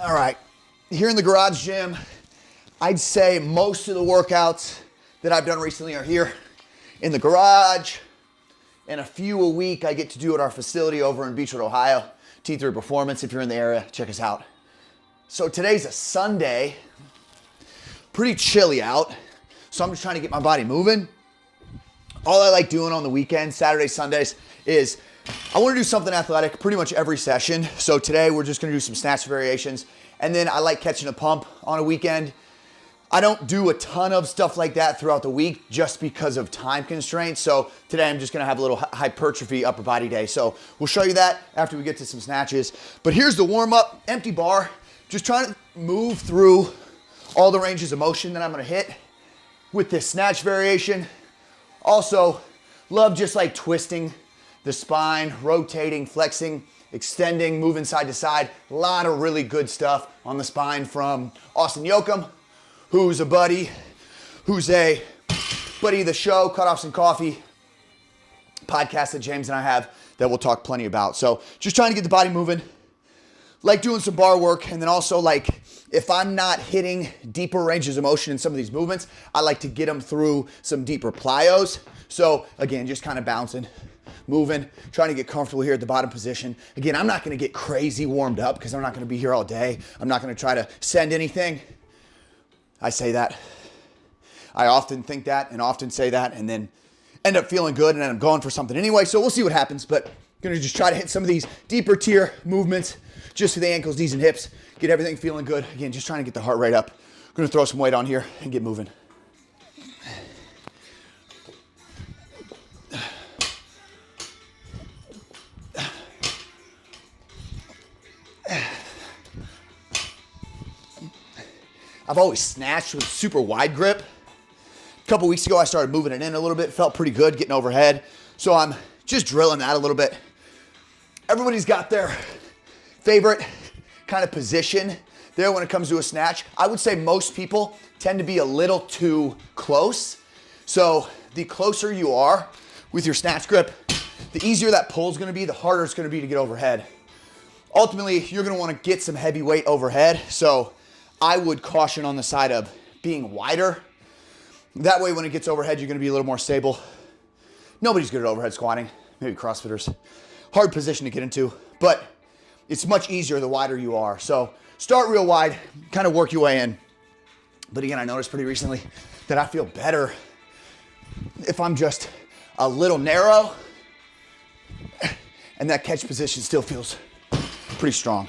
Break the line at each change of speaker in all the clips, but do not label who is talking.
All right, here in the garage gym, I'd say most of the workouts that I've done recently are here in the garage, and a few a week I get to do at our facility over in Beechwood, Ohio. T3 Performance. If you're in the area, check us out. So today's a Sunday, pretty chilly out, so I'm just trying to get my body moving. All I like doing on the weekends, Saturdays, Sundays, is I want to do something athletic pretty much every session. So today we're just going to do some snatch variations, and then I like catching a pump on a weekend. I don't do a ton of stuff like that throughout the week just because of time constraints. So today I'm just going to have a little hypertrophy upper body day. So we'll show you that after we get to some snatches. But here's the warm up, empty bar, just trying to move through all the ranges of motion that I'm going to hit with this snatch variation. Also, love just like twisting the spine, rotating, flexing, extending, moving side to side. A lot of really good stuff on the spine from Austin Yoakum, who's a buddy of the show, Cutoffs and Coffee podcast that James and I have that we'll talk plenty about. So just trying to get the body moving, like doing some bar work, and then also like if I'm not hitting deeper ranges of motion in some of these movements, I like to get them through some deeper plyos. So again, just kind of bouncing, moving, trying to get comfortable here at the bottom position. Again, I'm not going to get crazy warmed up because I'm not going to be here all day. I'm not going to try to send anything. I say that. I often think that and often say that and then end up feeling good and then I'm going for something anyway. So we'll see what happens, but I'm going to just try to hit some of these deeper tier movements just for the ankles, knees, and hips. Get everything feeling good. Again, just trying to get the heart rate up. I'm going to throw some weight on here and get moving. I've always snatched with super wide grip. A couple weeks ago, I started moving it in a little bit. Felt pretty good getting overhead. So I'm just drilling that a little bit. Everybody's got their favorite kind of position there when it comes to a snatch. I would say most people tend to be a little too close. So the closer you are with your snatch grip, the easier that pull is going to be, the harder it's going to be to get overhead. Ultimately, you're going to want to get some heavy weight overhead. So I would caution on the side of being wider. That way when it gets overhead, you're going to be a little more stable. Nobody's good at overhead squatting, maybe CrossFitters. Hard position to get into, but it's much easier the wider you are. So start real wide, kind of work your way in. But again, I noticed pretty recently that I feel better if I'm just a little narrow and that catch position still feels pretty strong.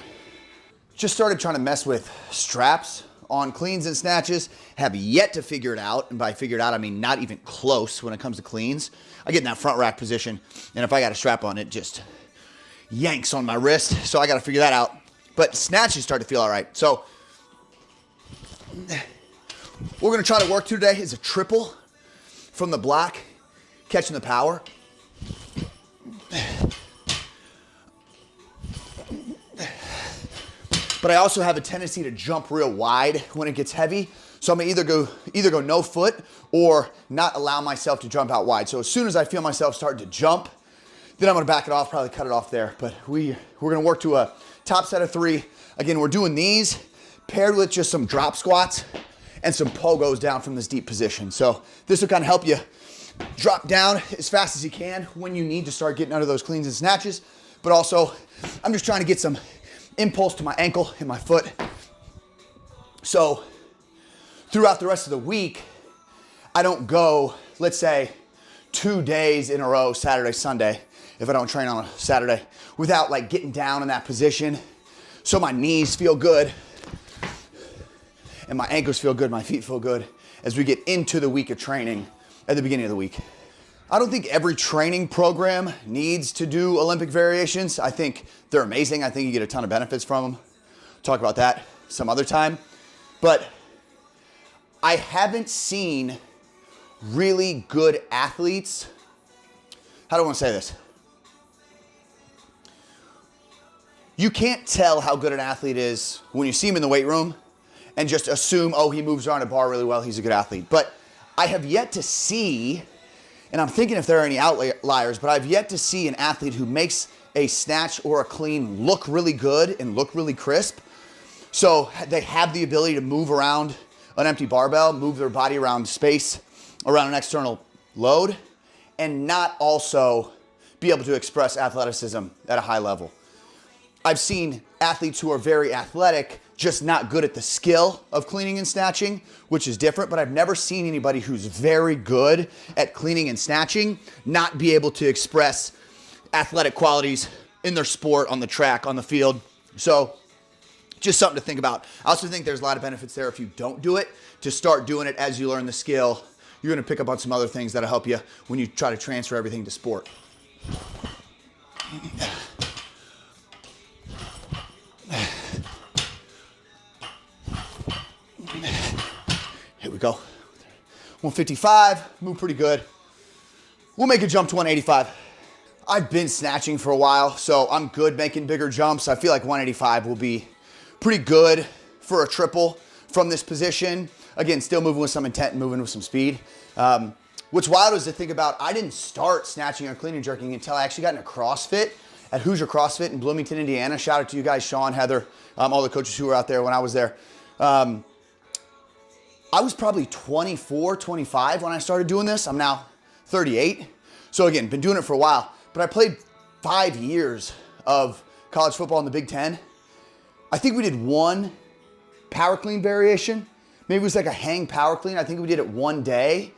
Just started trying to mess with straps on cleans and snatches. Have yet to figure it out. And by figure it out, I mean not even close when it comes to cleans. I get in that front rack position, and if I got a strap on, it just yanks on my wrist. So I got to figure that out. But snatches start to feel all right. So what we're going to try to work to today is a triple from the block, catching the power. But I also have a tendency to jump real wide when it gets heavy. So I'm gonna either go no foot or not allow myself to jump out wide. So as soon as I feel myself starting to jump, then I'm gonna back it off, probably cut it off there. But we're gonna work to a top set of 3. Again, we're doing these paired with just some drop squats and some pogos down from this deep position. So this will kind of help you drop down as fast as you can when you need to start getting under those cleans and snatches. But also, I'm just trying to get some impulse to my ankle and my foot. So throughout the rest of the week, I don't go, let's say, 2 days in a row, Saturday, Sunday, if I don't train on a Saturday, without like getting down in that position. So my knees feel good and my ankles feel good, my feet feel good as we get into the week of training at the beginning of the week. I don't think every training program needs to do Olympic variations. I think they're amazing. I think you get a ton of benefits from them. Talk about that some other time. But I haven't seen really good athletes. How do I want to say this? You can't tell how good an athlete is when you see him in the weight room and just assume, oh, he moves around a bar really well, he's a good athlete. But I have yet to see, and I'm thinking if there are any outliers, but I've yet to see an athlete who makes a snatch or a clean look really good and look really crisp. So they have the ability to move around an empty barbell, move their body around space, around an external load, and not also be able to express athleticism at a high level. I've seen athletes who are very athletic, just not good at the skill of cleaning and snatching, which is different, but I've never seen anybody who's very good at cleaning and snatching not be able to express athletic qualities in their sport, on the track, on the field. So just something to think about. I also think there's a lot of benefits there if you don't do it, to start doing it as you learn the skill. You're gonna pick up on some other things that'll help you when you try to transfer everything to sport. Here we go. 155, move pretty good. We'll make a jump to 185. I've been snatching for a while, so I'm good making bigger jumps. I feel like 185 will be pretty good for a triple from this position. Again, still moving with some intent and moving with some speed. What's wild is to think about, I didn't start snatching or clean and jerking until I actually got into CrossFit at Hoosier CrossFit in Bloomington, Indiana. Shout out to you guys, Sean, Heather, all the coaches who were out there when I was there. I was probably 24, 25 when I started doing this. I'm now 38. So again, been doing it for a while, but I played 5 years of college football in the Big Ten. I think we did one power clean variation. Maybe it was like a hang power clean. I think we did it one day.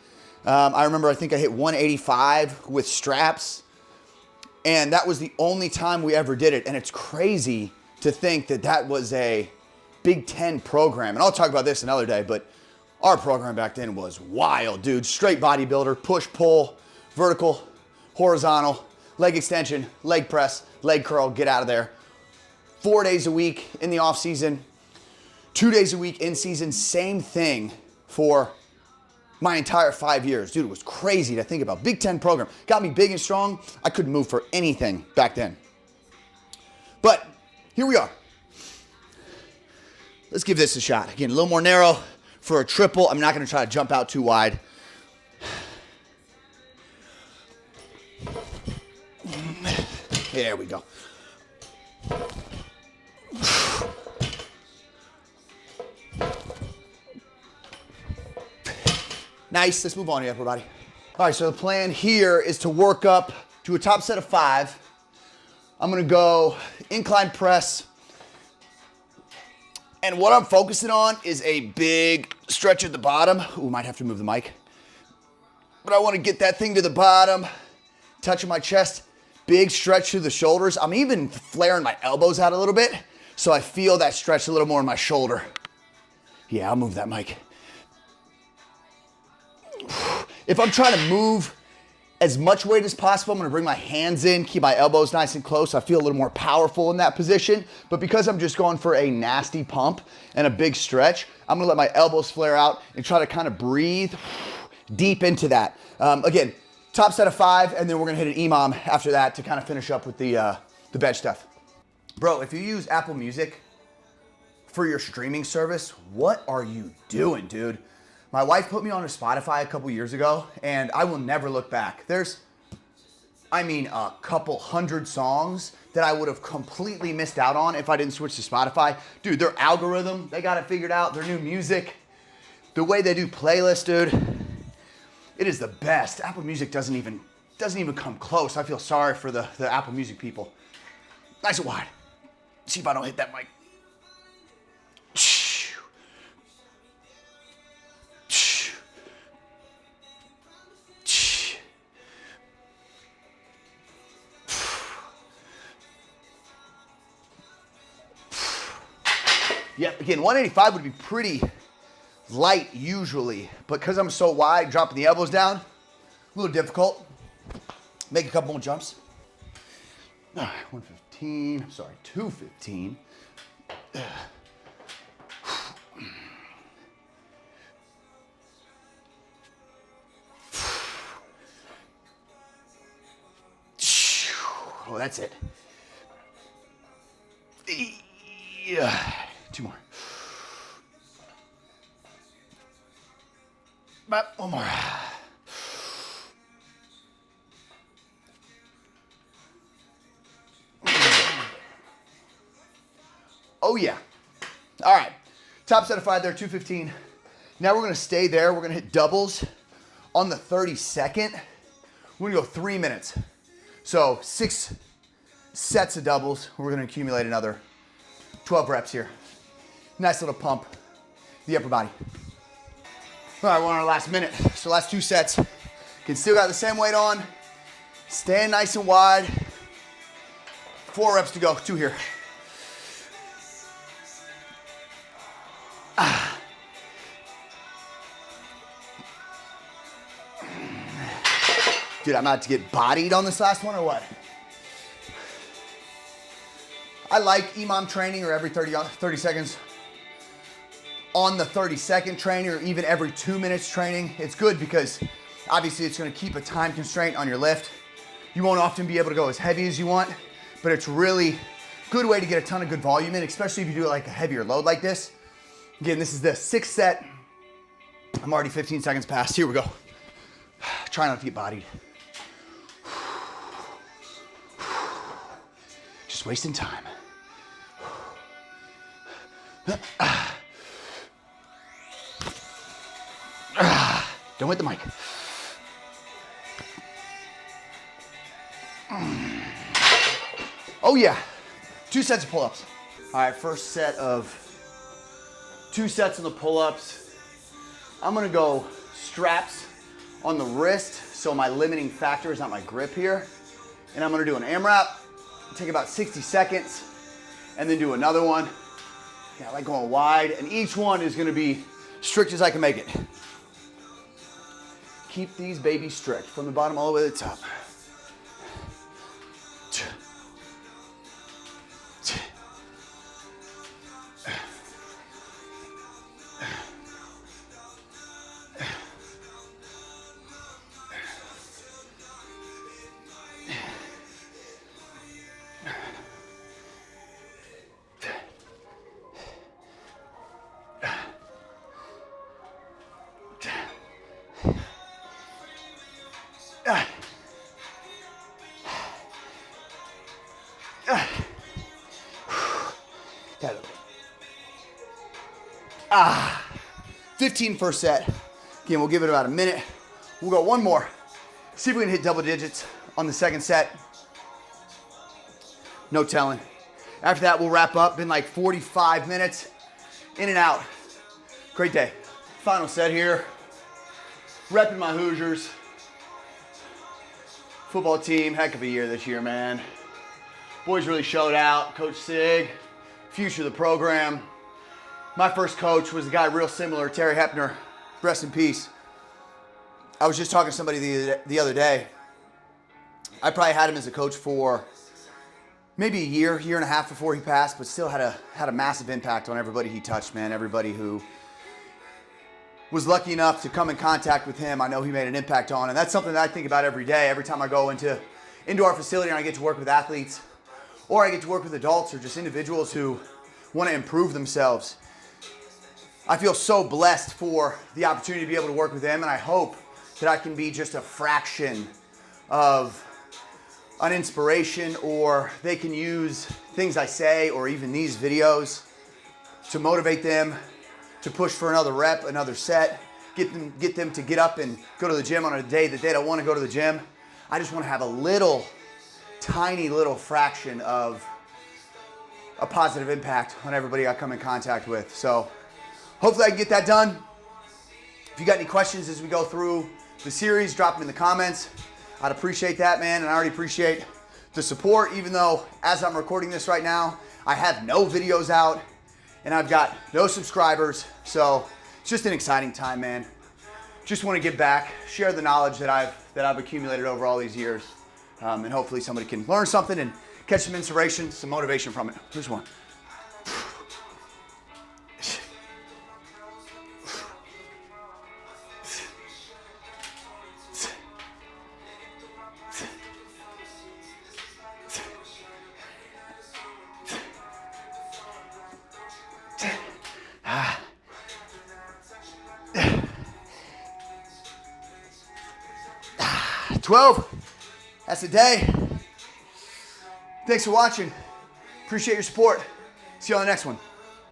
I remember, I think I hit 185 with straps, and that was the only time we ever did it. And it's crazy to think that that was a Big Ten program. And I'll talk about this another day, but our program back then was wild, dude. Straight bodybuilder, push, pull, vertical, horizontal, leg extension, leg press, leg curl, get out of there. 4 days a week in the off season, 2 days a week in season, same thing for my entire 5 years. Dude, it was crazy to think about. Big Ten program. Got me big and strong. I couldn't move for anything back then. But here we are. Let's give this a shot. Again, a little more narrow for a triple. I'm not going to try to jump out too wide. There we go. Nice, let's move on here, everybody. All right, so the plan here is to work up to a top set of 5. I'm gonna go incline press. And what I'm focusing on is a big stretch at the bottom. Ooh, might have to move the mic. But I wanna get that thing to the bottom, touching my chest, big stretch through the shoulders. I'm even flaring my elbows out a little bit, so I feel that stretch a little more in my shoulder. Yeah, I'll move that mic. If I'm trying to move as much weight as possible, I'm gonna bring my hands in, keep my elbows nice and close. I feel a little more powerful in that position. But because I'm just going for a nasty pump and a big stretch, I'm gonna let my elbows flare out and try to kind of breathe deep into that. Again, top set of 5, and then we're gonna hit an EMOM after that to kind of finish up with the bench stuff. Bro, if you use Apple Music for your streaming service, what are you doing, dude? My wife put me on to Spotify a couple years ago, and I will never look back. There's, a couple hundred songs that I would have completely missed out on if I didn't switch to Spotify. Dude, their algorithm, they got it figured out. Their new music, the way they do playlists, dude, it is the best. Apple Music doesn't even come close. I feel sorry for the Apple Music people. Nice and wide. See if I don't hit that mic. Yep, again, 185 would be pretty light usually, but because I'm so wide, dropping the elbows down, a little difficult. Make a couple more jumps. All right, 115, I'm sorry, 215. Oh, that's it. Yeah. 2 more. But 1 more. Oh yeah. All right, top set of 5 there, 215. Now we're gonna stay there. We're gonna hit doubles on the 32nd. We're gonna go 3 minutes. So 6 sets of doubles. We're gonna accumulate another 12 reps here. Nice little pump, the upper body. All right, we're on our last minute. So last 2 sets. Can still got the same weight on. Stand nice and wide. 4 reps to go, 2 here. Dude, I'm about to get bodied on this last one or what? I like EMOM training or every 30 seconds. On the 32nd training or even every 2 minutes training. It's good because obviously it's gonna keep a time constraint on your lift. You won't often be able to go as heavy as you want, but it's really good way to get a ton of good volume in, especially if you do like a heavier load like this. Again, this is the 6th set. I'm already 15 seconds past. Here we go. Try not to get bodied. Just wasting time. Don't hit the mic. Oh yeah, 2 sets of pull-ups. All right, first set of 2 sets of the pull-ups. I'm gonna go straps on the wrist, so my limiting factor is not my grip here. And I'm gonna do an AMRAP, take about 60 seconds, and then do another one. Yeah, I like going wide, and each one is gonna be strict as I can make it. Keep these babies strict from the bottom all the way to the top. Got it. 15 first set. Again, we'll give it about a minute. We'll go one more. See if we can hit double digits on the 2nd set. No telling. After that, we'll wrap up. Been like 45 minutes. In and out. Great day. Final set here. Repping my Hoosiers. Football team, heck of a year this year, man. Boys really showed out. Coach Sig, future of the program. My first coach was a guy real similar, Terry Hepner. Rest in peace. I was just talking to somebody the other day. I probably had him as a coach for maybe a year and a half before he passed, but still had a massive impact on everybody he touched, man. Everybody who was lucky enough to come in contact with him, I know he made an impact on, and that's something that I think about every day. Every time I go into our facility and I get to work with athletes, or I get to work with adults or just individuals who want to improve themselves. I feel so blessed for the opportunity to be able to work with them, and I hope that I can be just a fraction of an inspiration, or they can use things I say or even these videos to motivate them to push for another rep, another set, get them to get up and go to the gym on a day that they don't want to go to the gym. I just want to have a little, tiny little fraction of a positive impact on everybody I come in contact with. So hopefully I can get that done. If you got any questions as we go through the series, drop them in the comments. I'd appreciate that, man, and I already appreciate the support, even though as I'm recording this right now, I have no videos out and I've got no subscribers. So it's just an exciting time, man. Just want to give back, share the knowledge that I've accumulated over all these years, and hopefully somebody can learn something and catch some inspiration, some motivation from it. Here's one. Ah. 12. That's the day. Thanks for watching. Appreciate your support. See you on the next one.